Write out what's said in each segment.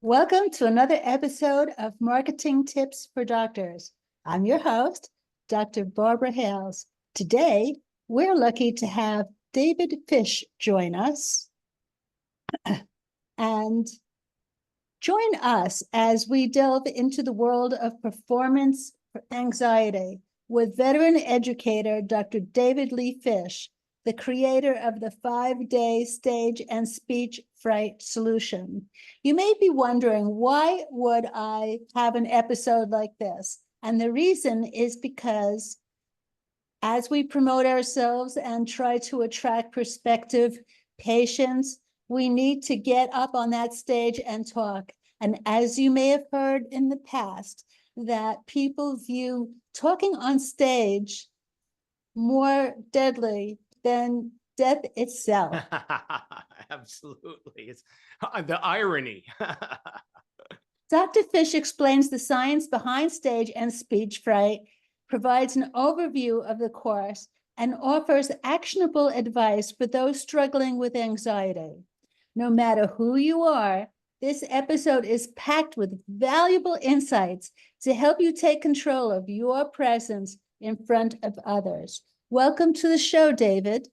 Welcome to another episode of Marketing Tips for Doctors. I'm your host, Dr. Barbara Hales. Today, we're lucky to have David Fish join us and join us as we delve into the world of performance anxiety with veteran educator Dr. David Lee Fish, the creator of the 5-day stage and speech fright solution. You may be wondering, why would I have an episode like this? And the reason is because as we promote ourselves and try to attract prospective patients, we need to get up on that stage and talk. And as you may have heard in the past, that people view talking on stage more deadly than death itself. Absolutely. It's the irony. Dr. Fish explains the science behind stage and speech fright, provides an overview of the course, and offers actionable advice for those struggling with anxiety. No matter who you are, this episode is packed with valuable insights to help you take control of your presence in front of others. Welcome to the show, David.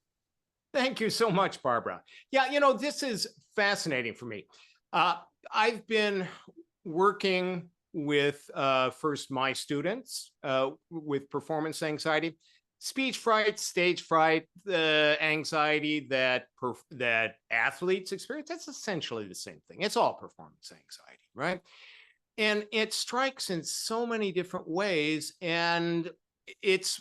Thank you so much, Barbara. Yeah, this is fascinating for me. I've been working with first my students with performance anxiety, speech fright, stage fright, the anxiety that athletes experience. That's essentially the same thing. It's all performance anxiety, right? And it strikes in so many different ways, and it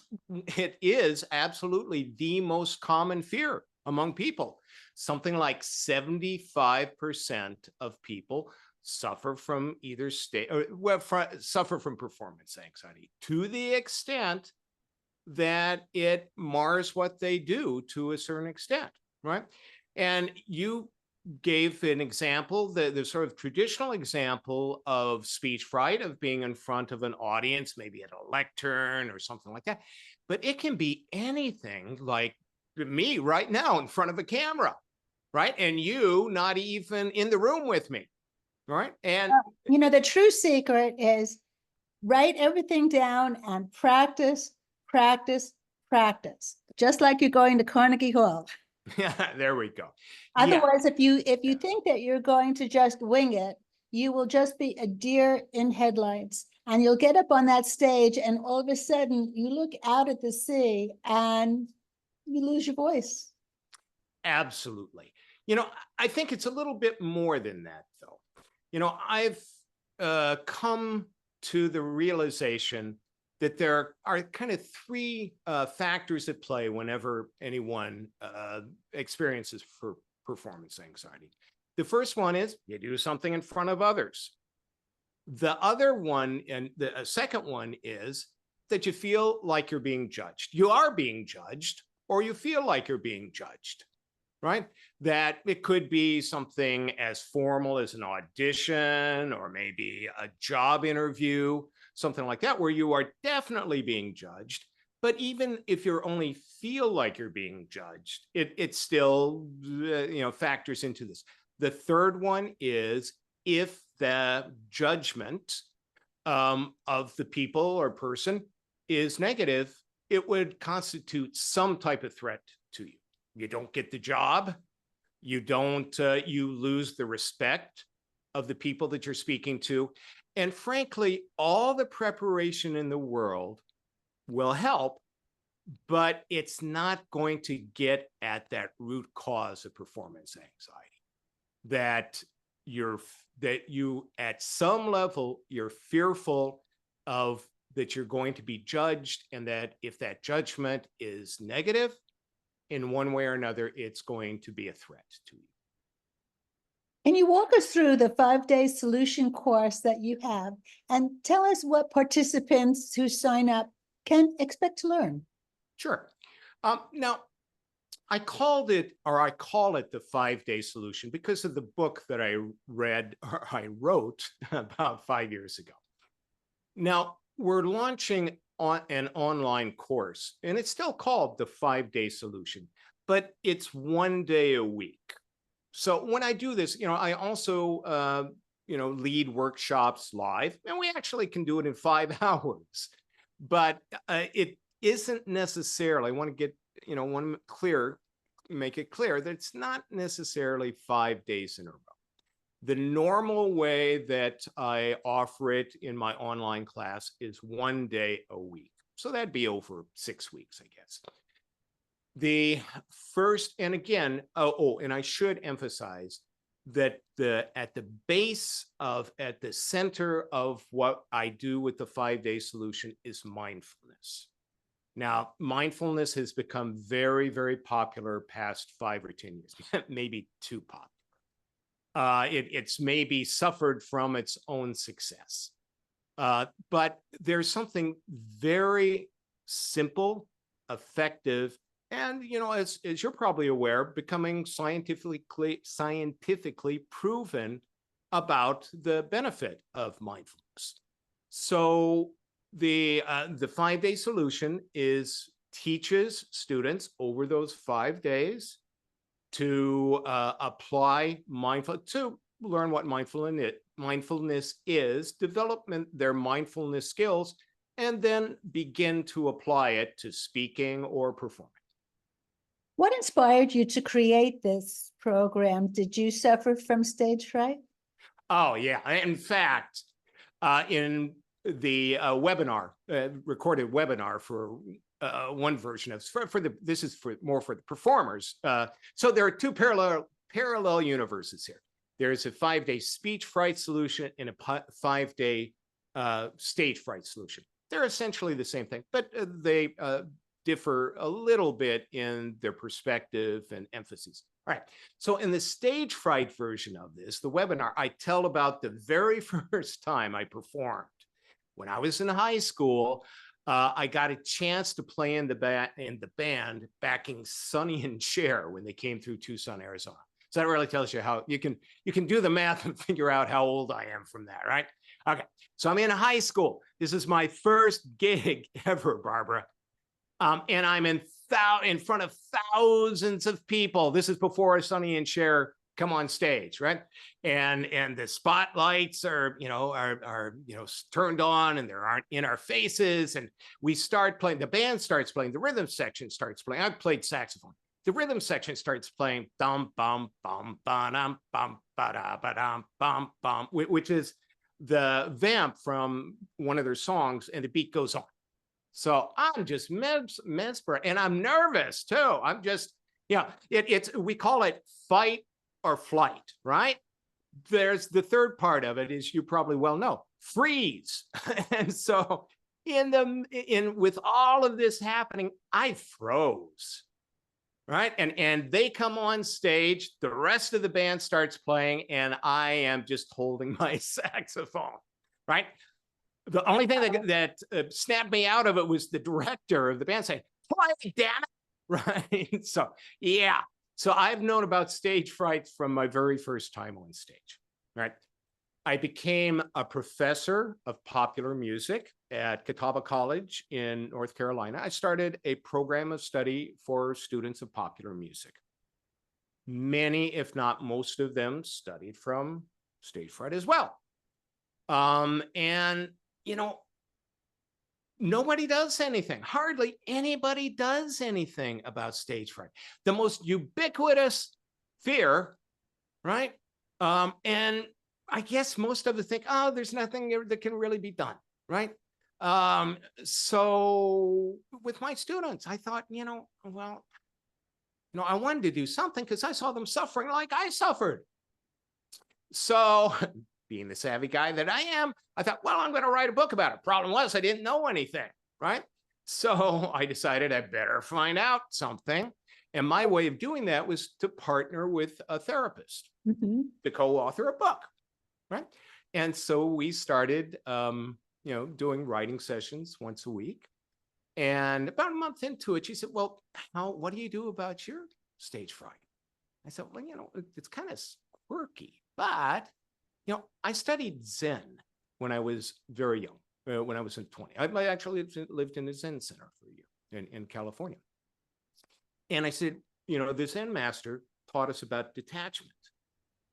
is absolutely the most common fear among people. Something like 75% of people suffer from either suffer from performance anxiety, to the extent that it mars what they do to a certain extent, right? And you gave an example, the sort of traditional example of speech fright, of being in front of an audience, maybe at a lectern or something like that. But it can be anything, like me right now in front of a camera, right? And you not even in the room with me, right? And the true secret is write everything down and practice, practice, practice, just like you're going to Carnegie Hall. yeah, there we go. Otherwise, if you think that you're going to just wing it, you will just be a deer in headlights, and you'll get up on that stage and all of a sudden you look out at the sea and you lose your voice. Absolutely. I think it's a little bit more than that, though. I've come to the realization that there are kind of three factors at play whenever anyone experiences performance anxiety. The first one is you do something in front of others. The other one, and the second one, is that you feel like you're being judged. You are being judged, or you feel like you're being judged, right? That it could be something as formal as an audition, or maybe a job interview, something like that, where you are definitely being judged. But even if you only feel like you're being judged, it still factors into this. The third one is if the judgment of the people or person is negative, it would constitute some type of threat to you. You don't get the job. You don't, you lose the respect of the people that you're speaking to. And frankly, all the preparation in the world will help, but it's not going to get at that root cause of performance anxiety. That you at some level, you're fearful of that you're going to be judged, and that if that judgment is negative in one way or another, it's going to be a threat to you. Can you walk us through the 5-day solution course that you have and tell us what participants who sign up can expect to learn? Sure. Now, I call it the 5-day solution because of the book that I read, or I wrote about 5 years ago. Now, we're launching on an online course, and it's still called the 5-day solution, but it's 1 day a week. So when I do this, I also lead workshops live, and we actually can do it in 5 hours. But it isn't necessarily, I want to get, make it clear that it's not necessarily 5 days in a row. The normal way that I offer it in my online class is 1 day a week. So that'd be over 6 weeks, I guess. The first, and again, and I should emphasize that at the center of what I do with the 5-day solution is mindfulness. Now, mindfulness has become very, very popular past 5 or 10 years, maybe too popular. It's maybe suffered from its own success. But there's something very simple, effective, and, as you're probably aware, becoming scientifically proven about the benefit of mindfulness. So the 5-day solution teaches students over those 5 days to apply to learn what mindfulness is, develop their mindfulness skills, and then begin to apply it to speaking or performing. What inspired you to create this program? Did you suffer from stage fright? Oh, yeah. In fact, in the recorded webinar for one version of this is more for the performers. So there are two parallel universes here. There's a 5-day speech fright solution and a 5-day stage fright solution. They're essentially the same thing, but they differ a little bit in their perspective and emphasis. All right. So in the stage fright version of this, the webinar, I tell about the very first time I performed. When I was in high school, I got a chance to play in the band backing Sonny and Cher when they came through Tucson, Arizona. So that really tells you how you can do the math and figure out how old I am from that, right? Okay. So I'm in high school. This is my first gig ever, Barbara. And I'm in front of thousands of people. This is before Sonny and Cher come on stage, right? And the spotlights are turned on, and they aren't in our faces. And we start playing. The band starts playing. The rhythm section starts playing. I played saxophone. The rhythm section starts playing dum bum bum ba-dum bum ba-da ba-dum bum bum, which is the vamp from one of their songs, and the beat goes on. So I'm just mesmerized, and I'm nervous too. I'm just, we call it fight or flight, right? There's the third part of it, is you probably well know, freeze. And so with all of this happening, I froze, right? And they come on stage, the rest of the band starts playing, and I am just holding my saxophone, right? The only thing that snapped me out of it was the director of the band saying, "Play, damn it!" Right? So, yeah. So I've known about stage fright from my very first time on stage, right? I became a professor of popular music at Catawba College in North Carolina. I started a program of study for students of popular music. Many, if not most of them, studied from stage fright as well. And nobody does anything. Hardly anybody does anything about stage fright. The most ubiquitous fear, right? And I guess most of them think, oh, there's nothing that can really be done, right? So with my students, I thought, I wanted to do something because I saw them suffering like I suffered. So being the savvy guy that I am, I thought, well, I'm going to write a book about it. Problem was, I didn't know anything, right? So I decided I better find out something. And my way of doing that was to partner with a therapist to co-author a book, right? And so we started, doing writing sessions once a week. And about a month into it, she said, well, what do you do about your stage fright? I said, well, it's kind of quirky, but I studied Zen when I was very young, when I was in 20. I actually lived in a Zen center for a year in California. And I said, the Zen master taught us about detachment.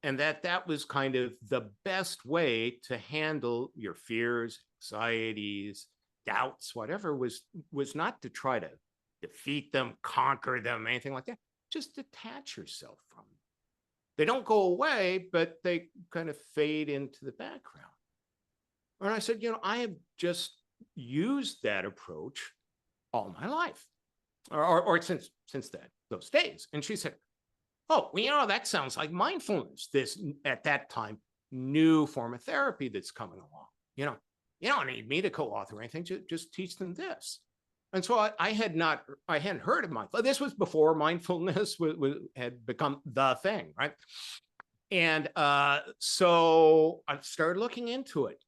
and that was kind of the best way to handle your fears, anxieties, doubts, whatever, was not to try to defeat them, conquer them, anything like that. Just detach yourself from them. They don't go away, but they kind of fade into the background. And I said, I have just used that approach all my life, or since those days. And she said, oh, well, that sounds like mindfulness, this, at that time, new form of therapy that's coming along. You don't need me to co-author anything, just teach them this. And so I hadn't heard of mindfulness. This was before mindfulness had become the thing, right? And so I started looking into it.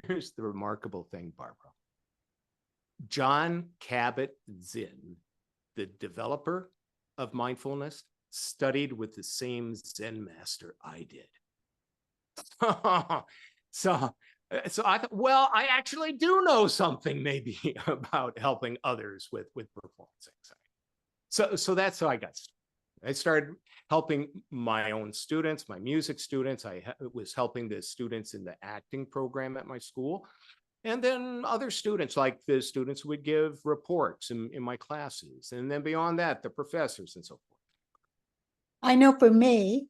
Here's the remarkable thing, Barbara. John Kabat-Zinn, the developer of mindfulness, studied with the same Zen master I did. So I thought, well, I actually do know something maybe about helping others with performance anxiety. So that's how I got started. I started helping my own students, my music students. I was helping the students in the acting program at my school. And then other students, like the students who would give reports in my classes. And then beyond that, the professors and so forth. I know for me,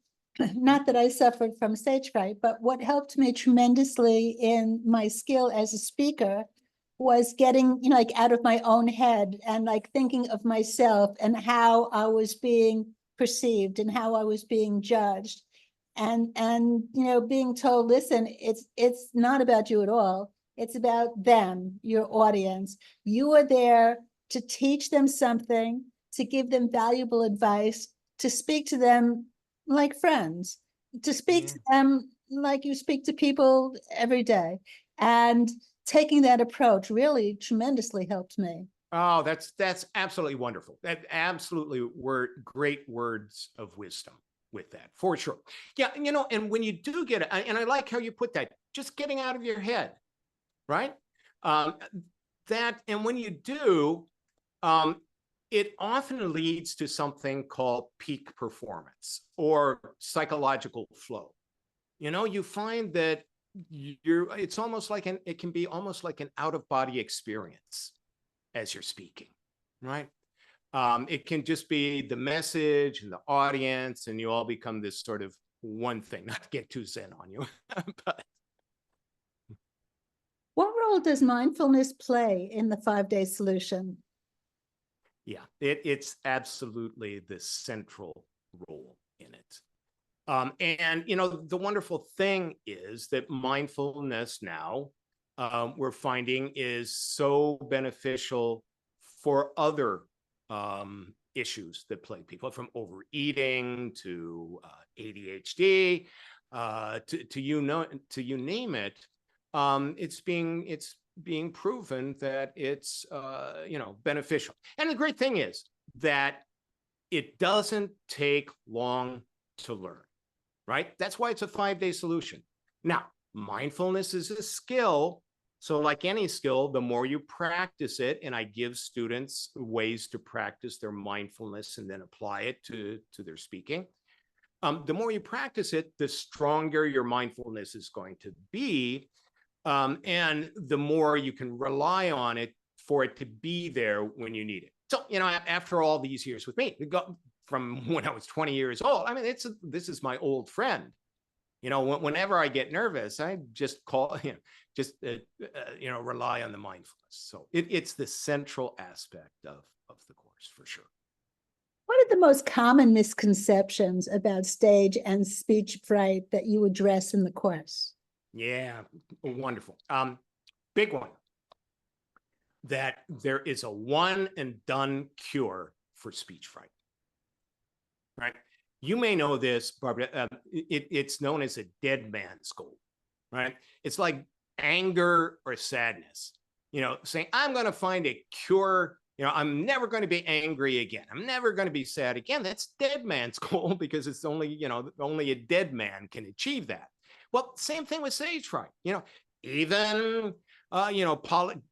not that I suffered from stage fright, but what helped me tremendously in my skill as a speaker was getting, like out of my own head and like thinking of myself and how I was being perceived and how I was being judged. And being told, listen, it's not about you at all. It's about them, your audience. You are there to teach them something, to give them valuable advice, to speak to them like friends, to speak to them like you speak to people every day. And taking that approach really tremendously helped me. Oh, that's absolutely wonderful. That absolutely were great words of wisdom with that, for sure. Yeah, and when you do get it, and I like how you put that, just getting out of your head, right? And when you do, it often leads to something called peak performance or psychological flow. You find that it's almost like it can be almost like an out-of-body experience as you're speaking, right? It can just be the message and the audience, and you all become this sort of one thing, not to get too zen on you. But what role does mindfulness play in the 5-day solution? yeah, it's absolutely the central role in it. And the wonderful thing is that mindfulness now, we're finding, is so beneficial for other issues that plague people, from overeating to ADHD, to you name it. It's being proven that it's beneficial. And the great thing is that it doesn't take long to learn, right? That's why it's a 5-day solution. Now, mindfulness is a skill. So like any skill, the more you practice it, and I give students ways to practice their mindfulness and then apply it to their speaking. The more you practice it, the stronger your mindfulness is going to be. And the more you can rely on it for it to be there when you need it. So, after all these years with me, from when I was 20 years old, I mean, this is my old friend. Whenever I get nervous, I just call, rely on the mindfulness. So it's the central aspect of the course, for sure. What are the most common misconceptions about stage and speech fright that you address in the course? Yeah, wonderful. Big one. That there is a one and done cure for speech fright, right? You may know this, Barbara. It's known as a dead man's goal, right? It's like anger or sadness, saying, I'm going to find a cure. I'm never going to be angry again. I'm never going to be sad again. That's dead man's goal, because it's only a dead man can achieve that. Well, same thing with stage fright. Even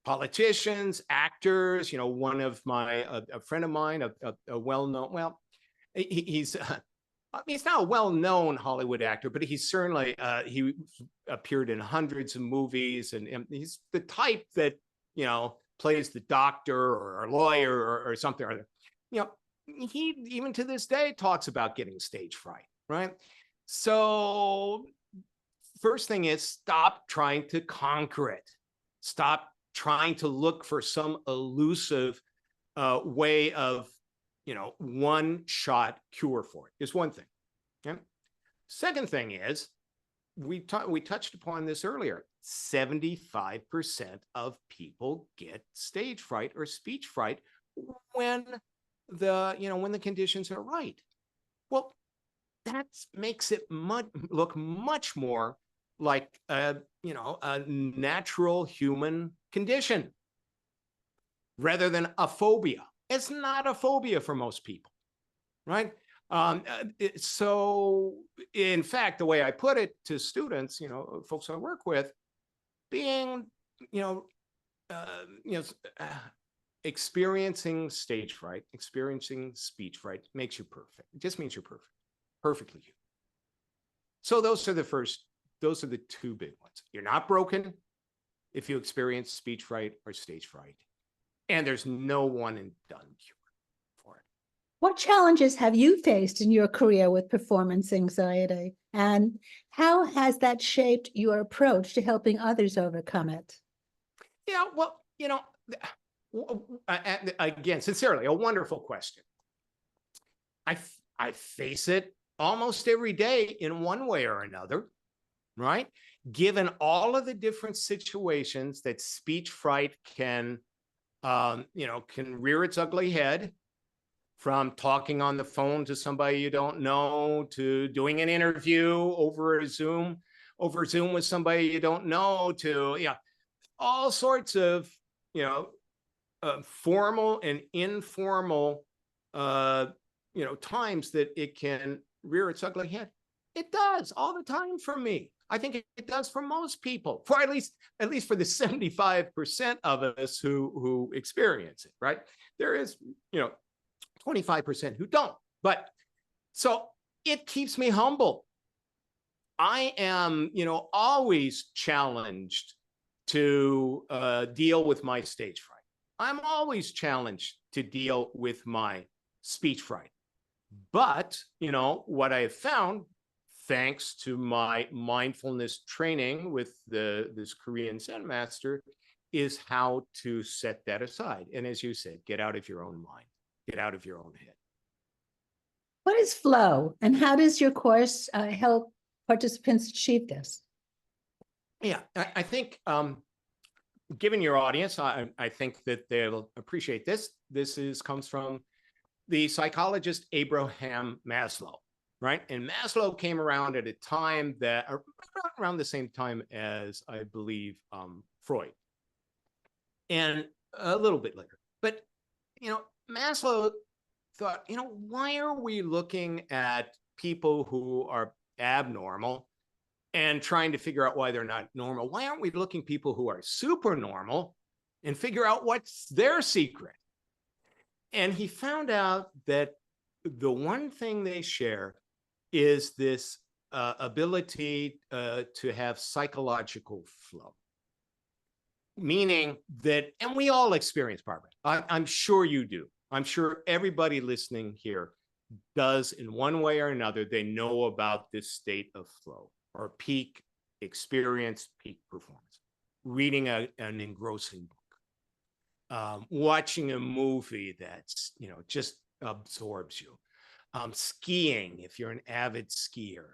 politicians, actors. One of my a friend of mine, a well-known, well, he's I mean, he's not a well-known Hollywood actor, but he's certainly he appeared in hundreds of movies, and he's the type that, you know, plays the doctor or a lawyer or something or other. You know, he even to this day talks about getting stage fright, right? So first thing is stop trying to conquer it. Stop trying to look for some elusive way of, you know, one-shot cure for it is one thing. Okay? Second thing is, we touched upon this earlier. 75% of people get stage fright or speech fright when when the conditions are right. Well, that makes it look much more like a natural human condition rather than a phobia. It's not a phobia for most people, right? So in fact, the way I put it to students, folks I work with, being, experiencing stage fright, experiencing speech fright makes you perfect. It just means you're perfect, perfectly human. So those are the two big ones. You're not broken if you experience speech fright or stage fright, and there's no one and done cure for it. What challenges have you faced in your career with performance anxiety, and how has that shaped your approach to helping others overcome it? Yeah, well, again, sincerely, a wonderful question. I face it almost every day in one way or another, right? Given all of the different situations that speech fright can rear its ugly head, from talking on the phone to somebody you don't know, to doing an interview over Zoom with somebody you don't know, to all sorts of formal and informal times that it can rear its ugly head. It does all the time for me. I think it does for most people, for at least for the 75% of us who experience it, right? There is 25% who don't. But so it keeps me humble. I am, always challenged to deal with my stage fright. I'm always challenged to deal with my speech fright. But, what I have found, thanks to my mindfulness training with this Korean Zen master, is how to set that aside. And as you said, get out of your own mind. Get out of your own head. What is flow, and how does your course help participants achieve this? Yeah, I think given your audience, I think that they'll appreciate this. This comes from the psychologist Abraham Maslow, right? And Maslow came around at a time around the same time as, I believe, Freud, and a little bit later. But Maslow thought, why are we looking at people who are abnormal and trying to figure out why they're not normal? Why aren't we looking at people who are super normal and figure out what's their secret? And he found out that the one thing they share is this ability to have psychological flow. Meaning that, and we all experience, Barbara, I'm sure you do. I'm sure everybody listening here does in one way or another. They know about this state of flow or peak experience, peak performance. Reading an engrossing book, watching a movie that's, just absorbs you. Skiing, if you're an avid skier.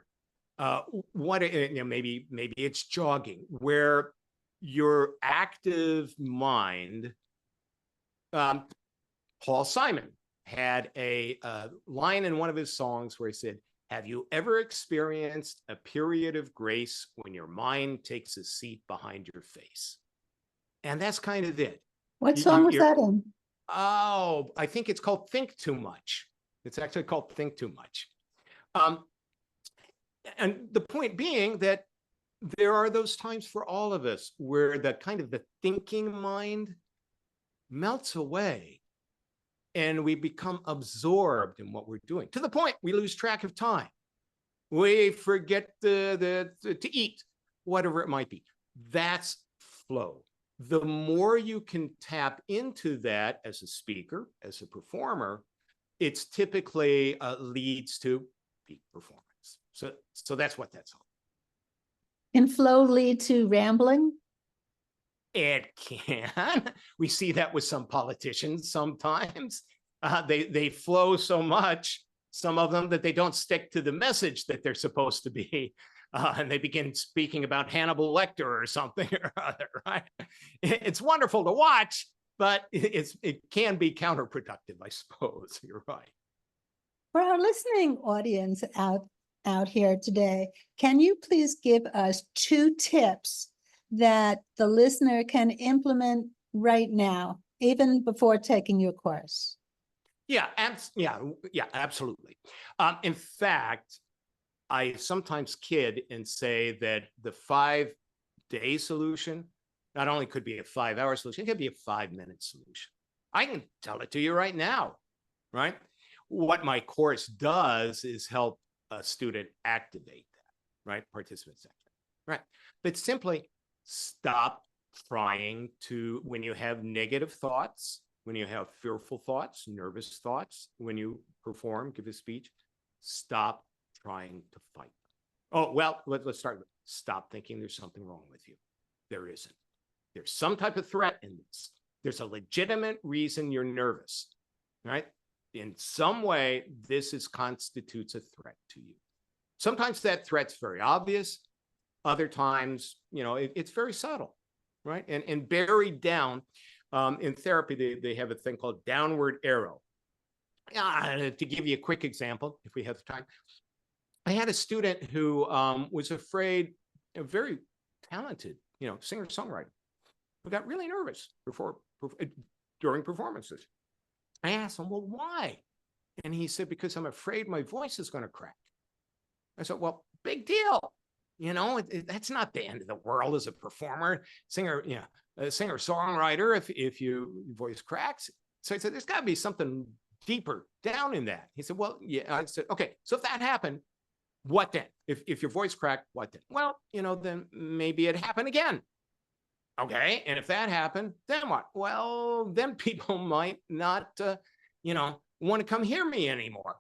Maybe it's jogging, where your active mind. Paul Simon had a line in one of his songs where he said, "Have you ever experienced a period of grace when your mind takes a seat behind your face?" And that's kind of it. What song was that in? Oh, I think it's called Think Too Much. It's actually called Think Too Much. And the point being that there are those times for all of us where the thinking mind melts away. and we become absorbed in what we're doing to the point we lose track of time. We forget to eat, whatever it might be. That's flow. The more you can tap into that as a speaker, as a performer, it's typically leads to peak performance. So that's what that's all. Can flow lead to rambling? It can. We see that with some politicians sometimes. They flow so much, some of them, that they don't stick to the message that they're supposed to be. And they begin speaking about Hannibal Lecter or something or other, right? It's wonderful to watch, but it can be counterproductive, I suppose. You're right. For our listening audience out here today, can you please give us 2 tips that the listener can implement right now, even before taking your course? Yeah, absolutely. In fact, I sometimes kid and say that the 5-day solution not only could be a 5-hour solution, it could be a 5-minute solution. I can tell it to you right now, right? What my course does is help a student activate that, right? Participants activate, right? But simply stop trying to, when you have negative thoughts, when you have fearful thoughts, nervous thoughts, when you perform, give a speech, stop trying to fight them. Oh, well, let's start with stop thinking there's something wrong with you. There isn't. There's some type of threat in this. There's a legitimate reason you're nervous, right? In some way, this constitutes a threat to you. Sometimes that threat's very obvious. Other times, it's very subtle, right? And buried down in therapy, they have a thing called downward arrow. To give you a quick example, if we have time, I had a student who was afraid, a very talented, singer-songwriter, who got really nervous during performances. I asked him, well, why? And he said, because I'm afraid my voice is going to crack. I said, well, big deal. That's not the end of the world as a performer, a singer-songwriter, if your voice cracks. So I said, there's got to be something deeper down in that. He said, well, yeah. I said, okay, so if that happened, what then? If your voice cracked, what then? Well, then maybe it happened again. Okay, and if that happened, then what? Well, then people might not, want to come hear me anymore.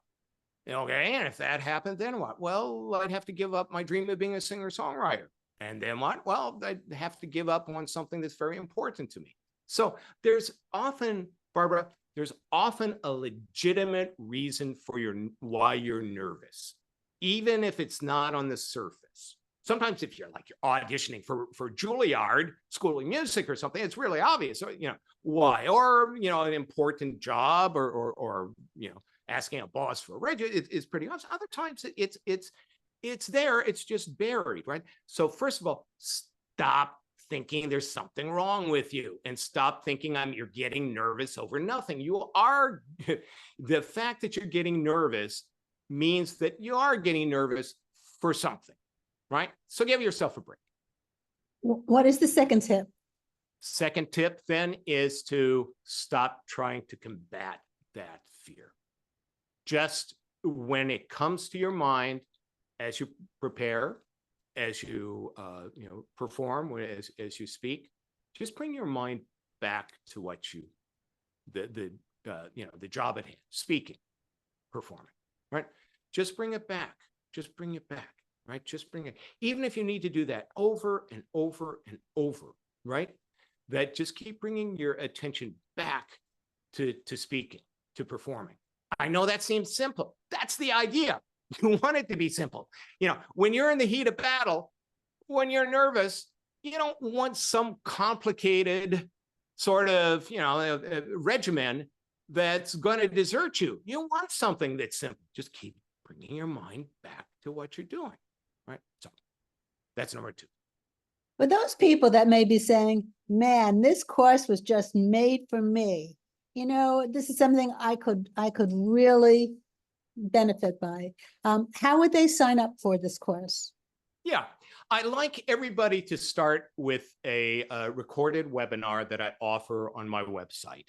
Okay, and if that happened, then what? Well, I'd have to give up my dream of being a singer-songwriter. And then what? Well, I'd have to give up on something that's very important to me. So there's often, Barbara, a legitimate reason for why you're nervous, even if it's not on the surface. Sometimes if you're auditioning for Juilliard School of Music or something, it's really obvious, why, or, an important job or asking a boss for a raise, it's pretty obvious. Other times it's there, it's just buried, right? So first of all, stop thinking there's something wrong with you and stop thinking you're getting nervous over nothing. You are, the fact that you're getting nervous means that you are getting nervous for something, right? So give yourself a break. What is the second tip? Second tip then is to stop trying to combat that fear. Just when it comes to your mind, as you prepare, as you perform, as you speak, just bring your mind back to what the job at hand, speaking, performing, right? Just bring it back. Just bring it back, right? Just bring it. Even if you need to do that over and over and over, right? That just keep bringing your attention back to speaking, to performing. I know that seems simple. That's the idea. You want it to be simple. When you're in the heat of battle, when you're nervous, you don't want some complicated sort of, regimen that's going to desert you. You want something that's simple. Just keep bringing your mind back to what you're doing, right? So that's number 2. For those people that may be saying, man, this course was just made for me. This is something I could really benefit by. How would they sign up for this course? Yeah, I like everybody to start with a recorded webinar that I offer on my website.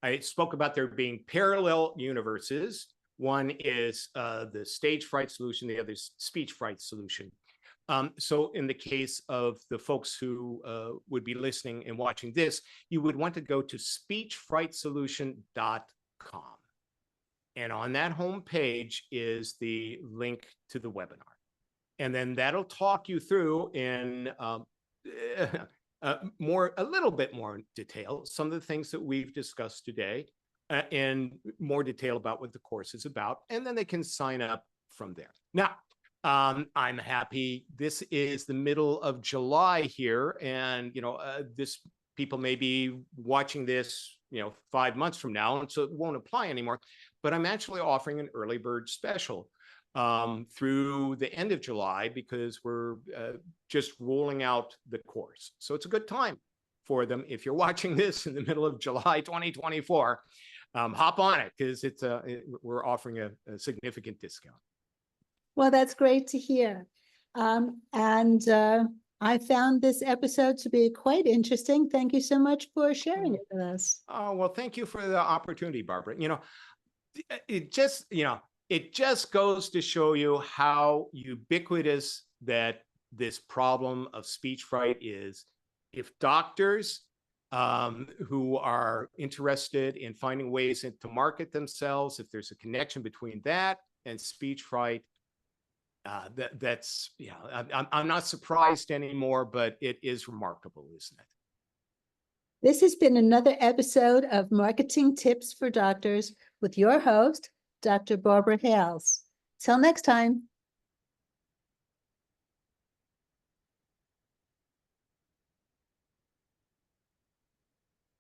I spoke about there being parallel universes. One is the stage fright solution, the other is speech fright solution. So in the case of the folks who would be listening and watching this, you would want to go to speechfrightsolution.com. And on that home page is the link to the webinar. And then that'll talk you through in a little bit more detail, some of the things that we've discussed today, and more detail about what the course is about. And then they can sign up from there. Now, I'm happy. This is the middle of July here, and people may be watching this 5 months from now, and so it won't apply anymore. But I'm actually offering an early bird special through the end of July, because we're just rolling out the course. So it's a good time for them. If you're watching this in the middle of July 2024, hop on it, because we're offering a significant discount. Well, that's great to hear. I found this episode to be quite interesting. Thank you so much for sharing it with us. Oh, well, thank you for the opportunity, Barbara. It just goes to show you how ubiquitous that this problem of speech fright is. If doctors who are interested in finding ways to market themselves, if there's a connection between that and speech fright, I'm not surprised anymore, but it is remarkable, isn't it? This has been another episode of Marketing Tips for Doctors with your host, Dr. Barbara Hales. Till next time.